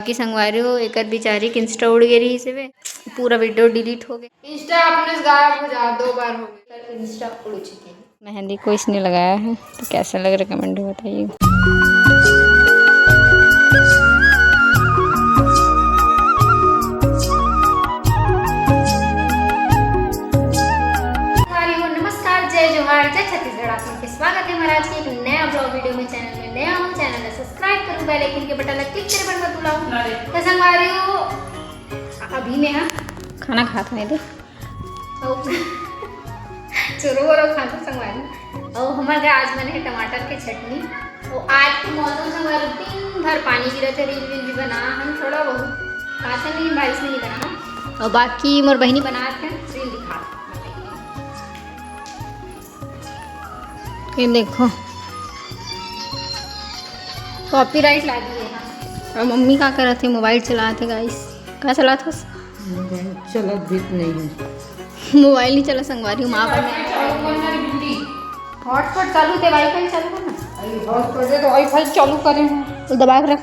बाकी संगवारी हो एक बेचारी की इंस्टा उड़ गई से वे पूरा वीडियो डिलीट हो गया। इंस्टा अपने से गायब हो जा 2 बार हो गया, इंस्टा उड़ चुकी है। मेहंदी को इसने लगाया है तो कैसा लग रहा है कमेंट में बताइए। नमस्कार, जय जोहार, जय छत्तीसगढ़। आप सबके स्वागत है महाराज की एक नया ब्लॉग वीडियो में। चैनल में नया हूँ, चैनल को सब्सक्राइब करूँ, बेल आइकन के बटन क्लिक करे पर मत भूलाऊं। तो संगवारी हो अभी मैं खाना खाता नहीं दे चुरो वरो खाता संगवारी। और हमारे आज बने है टमाटर के चटनी। और आज के मौसम संगवारी दिन भर पानी गिरा थे, रील वील भी बना हम थोड़ा बहुत खाते नहीं, बारिश में नहीं बना। और बाकी मोर बहनी बना थे रील दिखा। ये देखो कॉपीराइट लागी है ना। और मम्मी क्या कर रहे थे, मोबाइल चलाते गाइस। क्या चला था? चला भी नहीं है, मोबाइल नहीं चला संगवारी माँ बने। हॉटस्पॉट चालू थे, वाईफाई चालू है ना। हॉटस्पॉट है तो वाईफाई चालू करें हैं तो दबा के रख।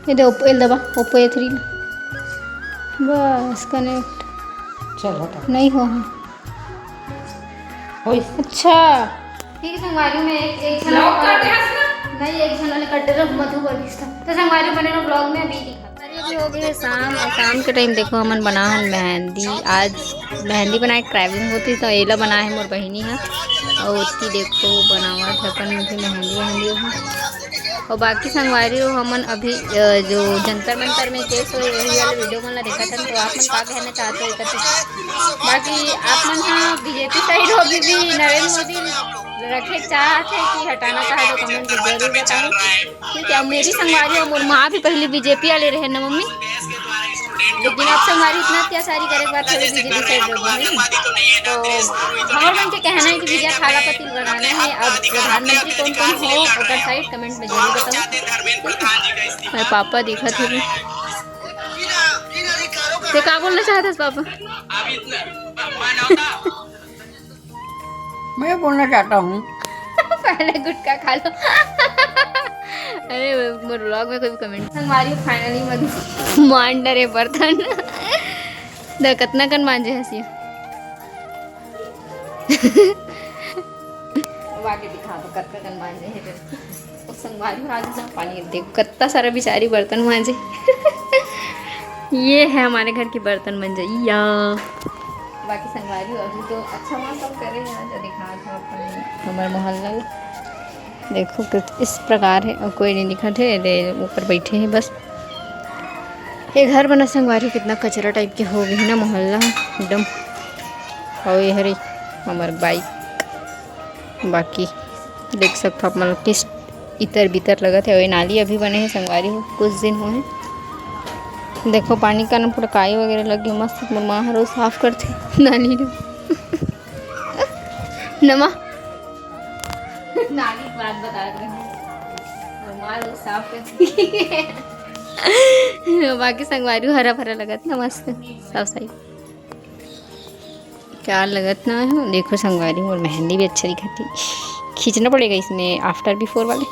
ये दे ओप्पो दबा, ओप्पो A3 बस कनेक्ट चल नहीं हो। अच्छा ठीक है संगवारी में एक ब्लॉग कर दे नहीं, एक जन वाले कट रहा मधु पर किस्ता तो संगवारी बने ना ब्लॉग में अभी दिखा। अभी हो गई शाम, और शाम के टाइम देखो हमन बना है मेहंदी। आज मेहंदी बनाए ट्रैवलिंग होती तो एला बना है मोर बहिनी है। और उसकी देखो बनावा अपन मुझे मेहंदी वहंदी हो। और बाकी संगवारी हो हमन अभी जो जंतर मंतर में केस हो यही वाले वीडियो मन देखा था। तो आप मन का कहना चाहते हो बाकी आप मन हाँ बीजेपी साइड हो अभी भी नरेंद्र मोदी रखे चाहते कि हटाना चाहे तो कमेंट में जरूर बताओ। ठीक है, मेरी संगवारी और मोर माँ भी पहले बीजेपी वाले रहे ना मम्मी, लेकिन अब संगवारी इतना अत्याचारी करे के बाद थोड़ी बीजेपी साइड है। तो हमारे मन के कहना है कि विजय थाला पति बनाना है। अब प्रधानमंत्री कौन कौन हो उधर साइड कमेंट में जरूर बताओ। मेरे पापा देखा थे तो क्या बोलना चाहते पापा? मैं बोलना चाहता हूँ पहले गुटखा खा लो। अरे मोर व्लॉग में कोई कमेंट संगवारी फाइनली मधु मान डरे बर्तन द कतना कन मांजे हंसी आगे दिखा दो कतना कन मांजे है। तो संगवारी आज ना पानी देखो कत्ता सारा बेचारी बर्तन मांजे। ये है हमारे घर की बर्तन मंजैया। बाकी संगवारी अभी तो अच्छा मौसम करे यहाँ जो दिखा था अपन हमारे मोहल्ला देखो कुछ इस प्रकार है। और कोई नहीं दिखा थे, ऊपर बैठे हैं बस। ये घर बना संगवारी कितना कचरा टाइप के हो गए ना मोहल्ला एकदम। और ये हरी हमारे बाइक बाकी देख सकते हो आप मतलब किस इतर बितर लगा थे। वही नाली अभी बने हैं संगवारी हो कुछ दिन हुए हैं। देखो पानी का ना पूरा काई वगैरह लग गया मस्त। माँ रोज साफ करते नाली ने नमा नाली की बात बता रहे हैं, माँ रोज साफ करती। बाकी संगवारी हरा भरा लगत ना मस्त साफ सही क्या लगत ना है। देखो संगवारी और मेहंदी भी अच्छा दिखाती। खींचना पड़ेगा इसमें आफ्टर बिफोर वाले।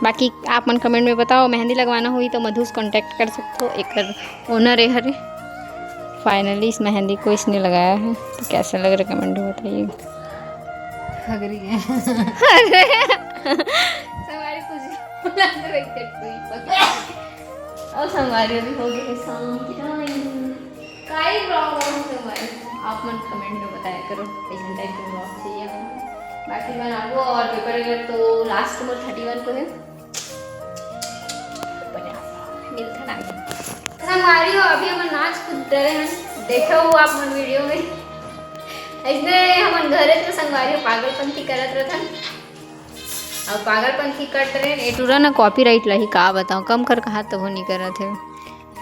बाकी आप मन कमेंट में बताओ मेहंदी लगवाना हुई तो मधु से कांटेक्ट कर सकते हो, एक ओनर है हरे। फाइनली इस मेहंदी को इसने लगाया है तो कैसा लग रहा है कमेंट में बताइए। संगवारी कुछ लग और संगवारी अभी हो गई शाम की काई ब्लॉग संगवारी आप मन कमेंट में बताया करो कैसे टाइप का ब्लॉग चाहिए। बाकी मैं आपको और पेपर तो लास्ट में 31 को है मिलता ना संगवारी हो। अभी हम नाच कूद रहे हैं, देखो हो आप मन वीडियो में। ऐसे हम घरे तो संगवारी पागलपंथी करत रहन और पागलपंथी कट रहे एटूरा ना कॉपीराइट लही का बताऊं कम कर कहा तो वो नहीं कर रहे थे।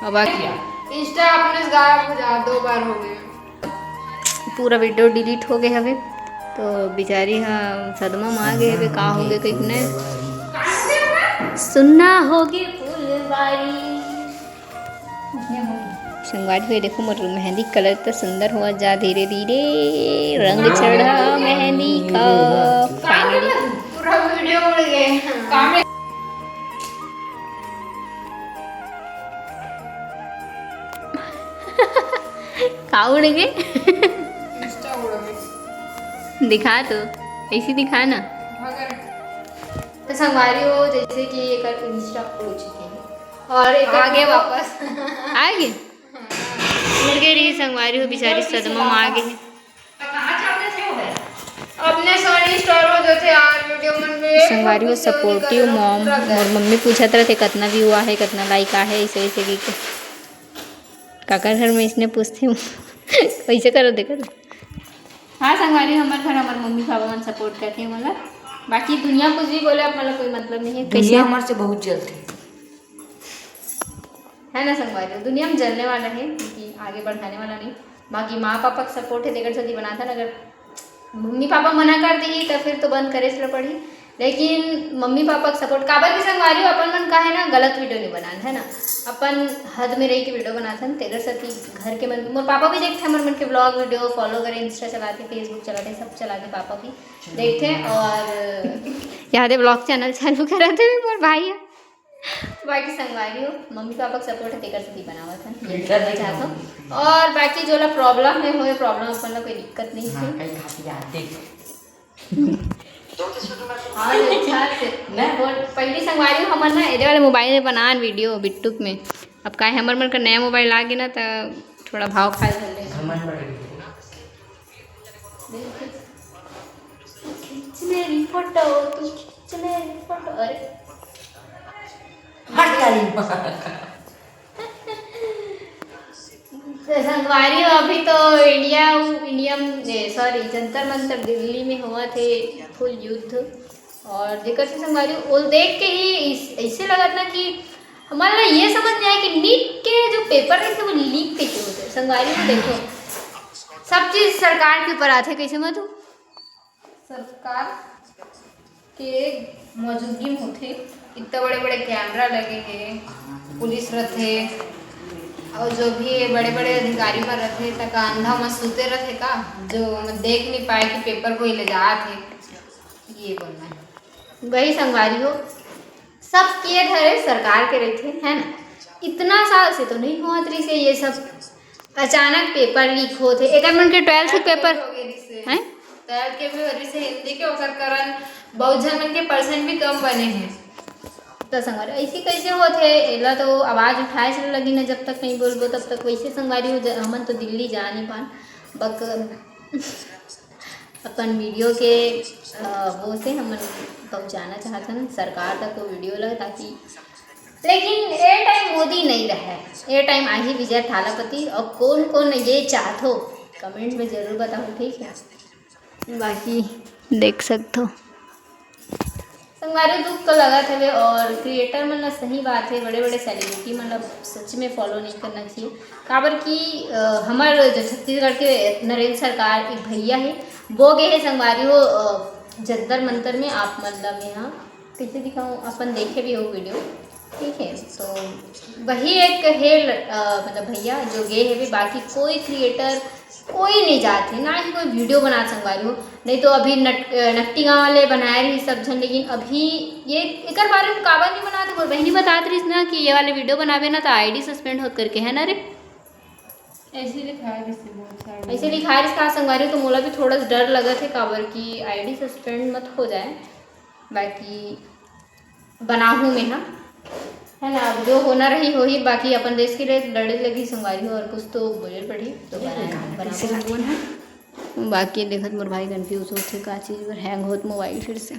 अब बाकी इंस्टा अपने से गायब हो जा 2 बार हो गए, पूरा वीडियो डिलीट हो गए हवे। तो बेचारी हाँ सदमा में आ गए का हो गए कहीं ने सुनना होगी फुलवारी संगवारी हुए। देखो मोर मेहंदी कलर तो सुंदर हुआ जा, धीरे धीरे रंग चढ़ा मेहंदी का। फाइनली पूरा वीडियो उड़ गए। का उड़ गए? इंस्टा उड़ गई। दिखा तो, ऐसी दिखा ना। तो संगवारी हो जैसे कि एक इंस्टा उड़ चुकी है और एक आगे वापस आगे उड़ गई रही संगवारी हो, बेचारी सदमा में आ गई। अपने सोनी स्टोर में जो थे यार वीडियो मन में संगवारी हो सपोर्टिव मॉम। और मम्मी पूछत रहे कितना व्यू आ है, कितना लाइक आ है, ऐसे ऐसे की काका घर में इसने पूछती हूँ कैसे करो देखो। हाँ संगवारी हमारे घर हमारे मम्मी पापा मन सपोर्ट करते हैं, मतलब बाकी दुनिया कुछ भी बोले अब मतलब कोई मतलब नहीं है। दुनिया हमारे से बहुत जलती है ना संगवारी, दुनिया में जलने वाला है क्योंकि आगे बढ़ाने वाला नहीं। बाकी माँ पापा का सपोर्ट है, देकर सदी बनाता ना, अगर मम्मी पापा मना कर दी तो फिर तो बंद करे चल पड़ी। लेकिन मम्मी पापा का सपोर्ट काबर की संगवारी हो अपन मन का है ना, गलत वीडियो नहीं बनाना है ना, अपन हद में रही के वीडियो बनाते हैं तेगर सती घर के मन। मोर पापा भी देखते हैं हमारे मन के ब्लॉग वीडियो, फॉलो करें, इंस्टा चलाते, फेसबुक चलाते, सब चलाते, पापा भी देखते हैं। और याद ब्लॉग चैनल चालू करा थे मोर भाई है। बाकी संगवारी हो मम्मी पापा का सपोर्ट है तेकर सती बनावा था चाहता हूँ। और बाकी जो प्रॉब्लम है हो प्रॉब्लम अपन ला कोई दिक्कत नहीं है। कई खाती आते और अच्छा से पहली संगवारी हो हमर ना एदे वाले मोबाइल में बनान वीडियो बिट्टुक में। अब काहे हमर मन का नया मोबाइल आ गया ना तो थोड़ा भाव खाए चल रहे। खींच मेरी फोटो, तू खींच मेरी फोटो। अरे संगवारी हो अभी तो इंडिया सॉरी जंतर मंतर दिल्ली में हुआ थे फुल युद्ध। और दिक्कत से संगवारी वो देख के ही ऐसे लगा था कि हमारा ये समझ नहीं आया कि नीट के जो पेपर रहे थे वो लीक कैसे होते। संगवारी को देखो सब चीज़ सरकार के ऊपर आते कैसे मत सरकार के मौजूदगी में होते। इतने बड़े बड़े कैमरा लगे हैं, पुलिस रहते और जो भी बड़े बड़े अधिकारी में रहते तक अंधा में सूते रहते का जो देख नहीं पाए कि पेपर को ले जा थे। ये बोलना है वही संगवारी हो सब किए धरे सरकार के रहते है ना। इतना साल से तो नहीं हुआ तरी से ये सब अचानक पेपर लीक होते। एक मन के 12th पेपर हैं 12th के भी वजह से हिंदी के ओकर कारण बहुत जन मन के परसेंट भी कम बने हैं। तो संगवारी ऐसे कैसे होते एला तो आवाज़ उठाए चल लगी ना, जब तक नहीं बोलबो तब तक वैसे संगवारी हो। हमन तो दिल्ली जा नहीं पान बक अपन वीडियो के वो से हमन पहुँचाना चाहते हैं सरकार तक वो वीडियो लगे ताकि। लेकिन ये टाइम मोदी नहीं रहा, ये टाइम आज ही विजय थालापति। और कौन कौन ये चाहते हो कमेंट में ज़रूर बताओ, ठीक है। बाकी देख सकते हो संगवारी दुख तो लगा था वे। और क्रिएटर मतलब सही बात है, बड़े बड़े सेलिब्रिटी मतलब सच में फॉलो नहीं करना चाहिए। काबर कि हमारे जो छत्तीसगढ़ के नरेंद्र सरकार एक भैया है वो गए है संगवारी हो जंतर मंतर में। आप मतलब यहाँ कैसे दिखाऊँ, अपन देखे भी हो वीडियो, ठीक है। तो वही एक है मतलब भैया जो गए है भी, बाकी कोई क्रिएटर कोई नहीं जाते ना ही कोई वीडियो बना संगवारी हो। नहीं तो अभी नट्टी गाँव वाले बनाए रही सब जन, लेकिन अभी ये एक बारे में काबर नहीं बनाते। वो बहनी बताते रही ना कि ये वाले वीडियो बनावे ना तो आईडी सस्पेंड होत करके है ना रे। ऐसे लिखा है ऐसे लिखा है कहा संगवारी। तो मोला भी थोड़ा सा डर लगा थे काबर की आईडी सस्पेंड मत हो जाए। बाकी बनाहूँ मैं हाँ है ना, अब जो होना रही हो ही। बाकी अपन देश के लिए लड़े लगी संगवारी हो और कुछ तो बोले पड़ी तो बना। बाकी देखत मोर भाई कन्फ्यूज होते का चीज़ पर हैंग होत मोबाइल फिर से।